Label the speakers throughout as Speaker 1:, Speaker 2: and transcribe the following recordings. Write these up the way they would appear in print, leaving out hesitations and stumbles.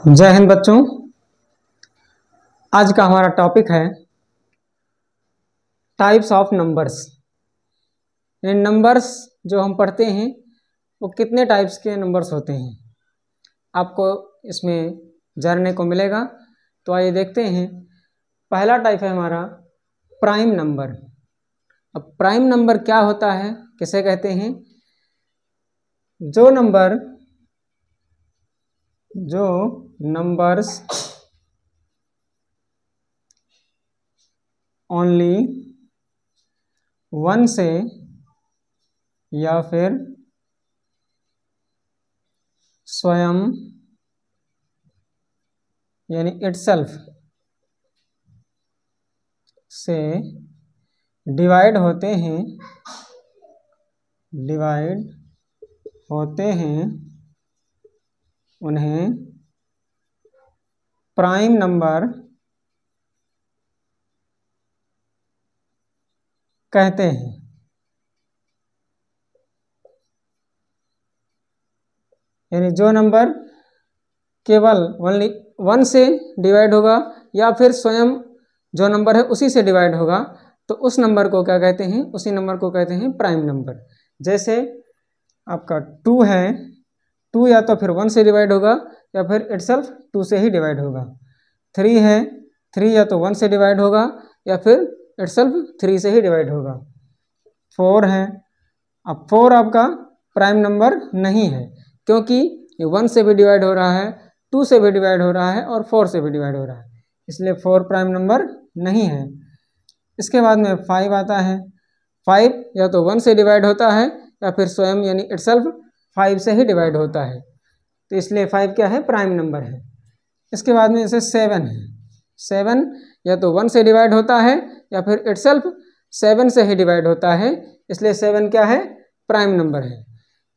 Speaker 1: जय हिंद बच्चों। आज का हमारा टॉपिक है types of numbers. In numbers जो हम पढ़ते हैं वो कितने टाइप्स के नंबर्स होते हैं आपको इसमें जानने को मिलेगा। तो आइए देखते हैं। पहला टाइप है हमारा प्राइम नंबर। अब प्राइम नंबर क्या होता है, किसे कहते हैं? जो नंबर्स ओनली वन से या फिर स्वयं यानी इटसेल्फ से डिवाइड होते हैं उन्हें प्राइम नंबर कहते हैं। यानी जो नंबर केवल ओनली वन से डिवाइड होगा या फिर स्वयं जो नंबर है उसी से डिवाइड होगा तो उस नंबर को क्या कहते हैं? उसी नंबर को कहते हैं प्राइम नंबर। जैसे आपका 2 है, 2 या तो फिर 1 से डिवाइड होगा या फिर इटसेल्फ 2 से ही डिवाइड होगा। 3 है, 3 या तो 1 से डिवाइड होगा या फिर इटसेल्फ 3 से ही डिवाइड होगा। 4 है, अब 4 आपका प्राइम नंबर नहीं है क्योंकि ये 1 से भी डिवाइड हो रहा है, 2 से भी डिवाइड हो रहा है और 4 से भी डिवाइड हो रहा है, इसलिए 4 प्राइम नंबर नहीं है। इसके बाद में 5 आता है। 5 या तो 1 से डिवाइड होता है या फिर स्वयं यानी इटसेल्फ 5 से ही डिवाइड होता है, तो इसलिए 5 क्या है? प्राइम नंबर है। इसके बाद में जैसे 7 है। 7 या तो 1 से डिवाइड होता है या फिर इटसेल्फ 7 से ही डिवाइड होता है, इसलिए 7 क्या है? प्राइम नंबर है।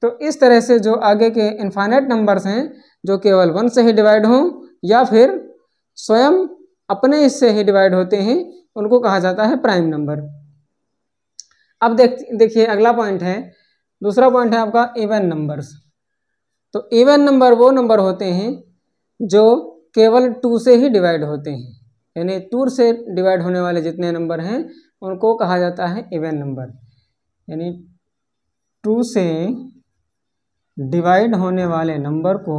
Speaker 1: तो इस तरह से जो आगे के इनफाइनाइट नंबर्स हैं जो केवल 1 से ही डिवाइड हों या फिर स्वयं अपने इससे ही डिवाइड होते हैं उनको कहा जाता है प्राइम नंबर। अब देखिए अगला पॉइंट है, दूसरा पॉइंट है आपका इवन नंबर्स। तो इवन नंबर वो नंबर होते हैं जो केवल 2 से ही डिवाइड होते हैं, यानी 2 से डिवाइड होने वाले जितने नंबर हैं उनको कहा जाता है इवन नंबर। यानी 2 से डिवाइड होने वाले नंबर को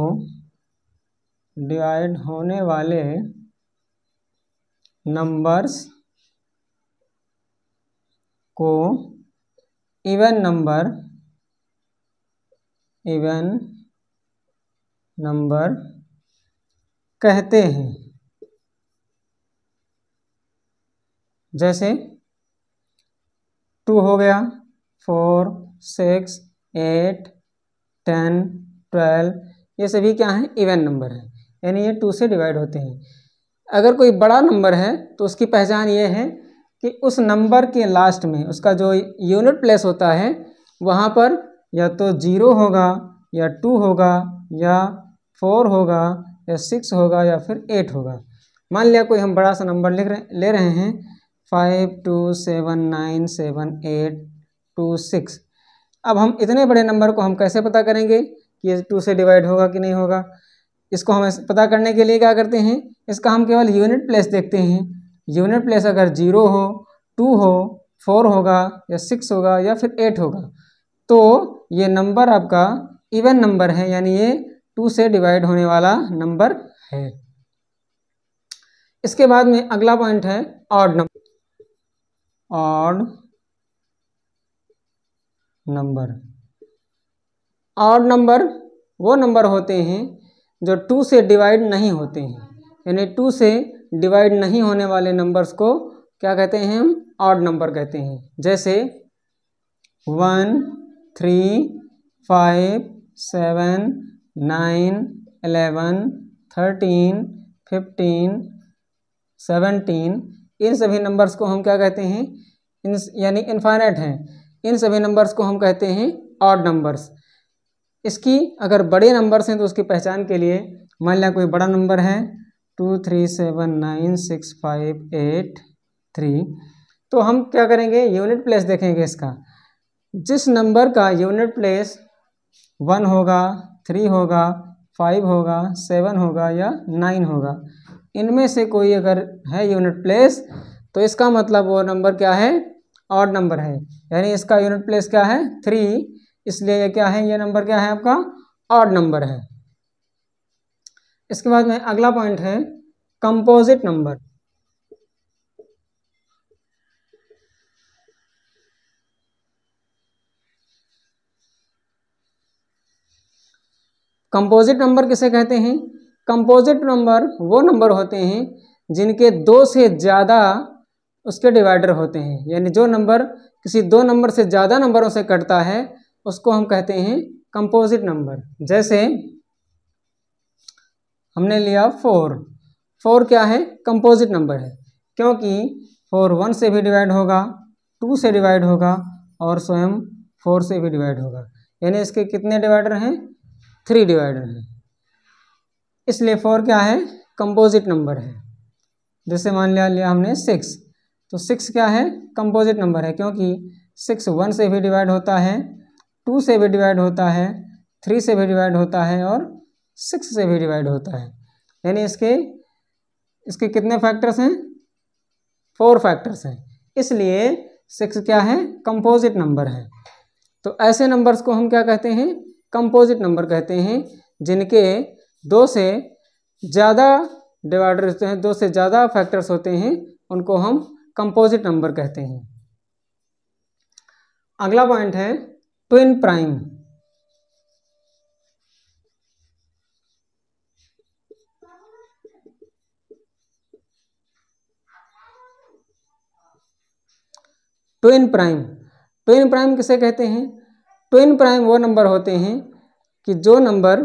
Speaker 1: इवन नंबर कहते हैं। जैसे 2 हो गया, 4, 6, 8, 10, 12, ये सभी क्या हैं? इवन नंबर है, यानी ये 2 से डिवाइड होते हैं। अगर कोई बड़ा नंबर है तो उसकी पहचान ये है कि उस नंबर के लास्ट में उसका जो यूनिट प्लेस होता है वहाँ पर या तो 0 होगा या 2 होगा या 4 होगा या 6 होगा या फिर 8 होगा। मान लिया कोई हम बड़ा सा नंबर ले रहे हैं 5, 2, 7, 9, 7, 8, 2, 6। अब हम इतने बड़े नंबर को हम कैसे पता करेंगे कि ये 2 से डिवाइड होगा कि नहीं होगा? इसको हम पता करने के लिए क्या करते हैं, इसका हम केवल यूनिट प्लेस देखते हैं। यूनिट प्लेस अगर 0 हो, 2 हो, 4 होगा या 6 होगा या फिर 8 होगा तो ये नंबर आपका इवन नंबर है, यानी ये 2 से डिवाइड होने वाला नंबर है। इसके बाद में अगला पॉइंट है ऑड नंबर। ऑड नंबर वो नंबर होते हैं जो 2 से डिवाइड नहीं होते हैं, यानी 2 से डिवाइड नहीं होने वाले नंबर्स को क्या कहते हैं? हम ऑड नंबर कहते हैं। जैसे 1, 3, 5, 7, 9, 11, 13, 15, 17, इन सभी नंबर्स को हम क्या कहते हैं? यानी इनफाइनाइट हैं, इन सभी नंबर्स को हम कहते हैं ऑड नंबर्स। इसकी अगर बड़े नंबर्स हैं तो उसकी पहचान के लिए मान लिया कोई बड़ा नंबर है 2, 3, 7, 9, 6, 5, 8, 3, तो हम क्या करेंगे? यूनिट प्लेस देखेंगे इसका। जिस नंबर का यूनिट प्लेस 1 होगा, 3 होगा, 5 होगा, 7 होगा या 9 होगा। इनमें से कोई अगर है यूनिट प्लेस तो इसका मतलब वो नंबर क्या है, ऑड नंबर है, यानी इसका यूनिट प्लेस क्या है 3, इसलिए ये क्या है, ये नंबर क्या है आपका ऑड नंबर है। इसके बाद में अगला पॉइंट है कंपोजिट नंबर। कंपोजिट नंबर किसे कहते हैं? कंपोजिट नंबर वो नंबर होते हैं जिनके 2 से ज़्यादा उसके डिवाइडर होते हैं, यानी जो नंबर किसी 2 नंबर से ज़्यादा नंबरों से कटता है उसको हम कहते हैं कंपोजिट नंबर। जैसे हमने लिया 4 क्या है, कंपोजिट नंबर है, क्योंकि 4 1 से भी डिवाइड होगा, 2 से डिवाइड होगा और स्वयं 4 से भी डिवाइड होगा, यानी इसके कितने डिवाइडर हैं, 3 डिवाइडर हैं, इसलिए 4 क्या है, कंपोजिट नंबर है। जैसे मान लिया हमने 6, तो 6 क्या है, कंपोजिट नंबर है, क्योंकि 6 1 से भी डिवाइड होता है, 2 से भी डिवाइड होता है, 3 से भी डिवाइड होता है और 6 से भी डिवाइड होता है, यानी इसके कितने फैक्टर्स हैं, 4 फैक्टर्स हैं, इसलिए 6 क्या है, कंपोजिट नंबर है। तो ऐसे नंबर्स को हम क्या कहते हैं, कंपोजिट नंबर कहते हैं, जिनके 2 से ज़्यादा डिवाइडर होते हैं, 2 से ज़्यादा फैक्टर्स होते हैं, उनको हम कंपोजिट नंबर कहते हैं। अगला पॉइंट है ट्विन प्राइम। ट्विन प्राइम किसे कहते हैं? ट्विन प्राइम वो नंबर होते हैं कि जो नंबर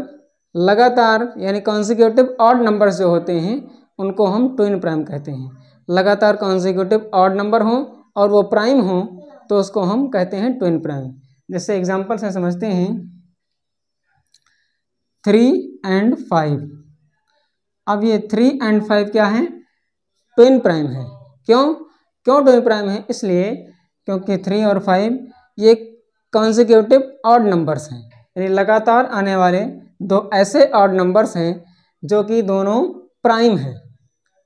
Speaker 1: लगातार यानी कॉन्जिक्यूटिव ऑड नंबर्स जो होते हैं उनको हम ट्विन प्राइम कहते हैं। लगातार कॉन्जिक्यूटिव ऑड नंबर हों और वो प्राइम हों तो उसको हम कहते हैं ट्विन प्राइम। जैसे एग्जांपल से समझते हैं 3 और 5। अब ये 3 और 5 क्या है, ट्विन प्राइम है। क्यों ट्विन प्राइम है? इसलिए क्योंकि 3 और 5 ये कॉन्जिक्यूटिव ऑड नंबर्स हैं, यानी लगातार आने वाले 2 ऐसे ऑड नंबर्स हैं जो कि दोनों प्राइम हैं।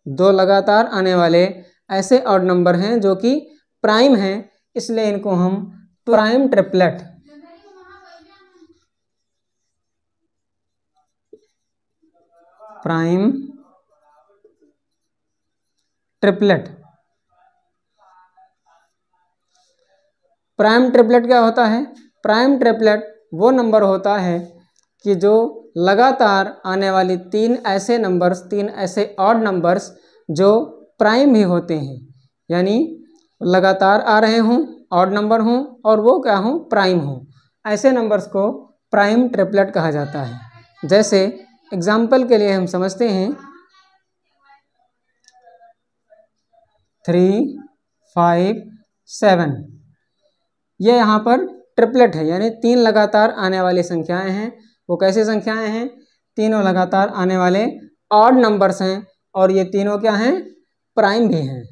Speaker 1: 2 लगातार आने वाले ऐसे ऑड नंबर हैं जो कि प्राइम हैं, इसलिए इनको हम प्राइम ट्रिपलेट प्राइम ट्रिपलेट क्या होता है? प्राइम ट्रिपलेट वो नंबर होता है कि जो लगातार आने वाली 3 ऐसे नंबर्स, 3 ऐसे ऑड नंबर्स जो प्राइम भी होते हैं, यानी लगातार आ रहे हों, ऑड नंबर हों और वो क्या हों, प्राइम हों, ऐसे नंबर्स को प्राइम ट्रिपलेट कहा जाता है। जैसे एग्जाम्पल के लिए हम समझते हैं 3 5 7, ये यहाँ पर ट्रिपलेट है, यानी 3 लगातार आने वाली संख्याएं हैं। वो कैसी संख्याएं हैं? तीनों लगातार आने वाले ऑड नंबर्स हैं और ये तीनों क्या हैं, प्राइम भी हैं।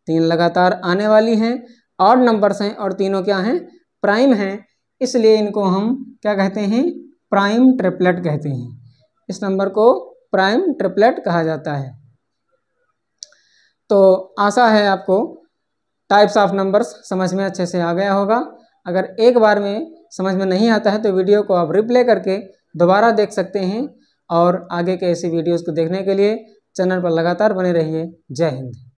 Speaker 1: 3 लगातार आने वाली हैं, ऑड नंबर्स हैं और तीनों क्या हैं, प्राइम हैं, इसलिए इनको हम क्या कहते हैं, प्राइम ट्रिपलेट कहते हैं। इस नंबर को प्राइम ट्रिपलेट कहा जाता है। तो आशा है आपको टाइप्स ऑफ नंबर्स समझ में अच्छे से आ गया होगा। अगर एक बार में समझ में नहीं आता है तो वीडियो को आप रिप्ले करके दोबारा देख सकते हैं, और आगे के ऐसी वीडियोस को देखने के लिए चैनल पर लगातार बने रहिए। जय हिंद।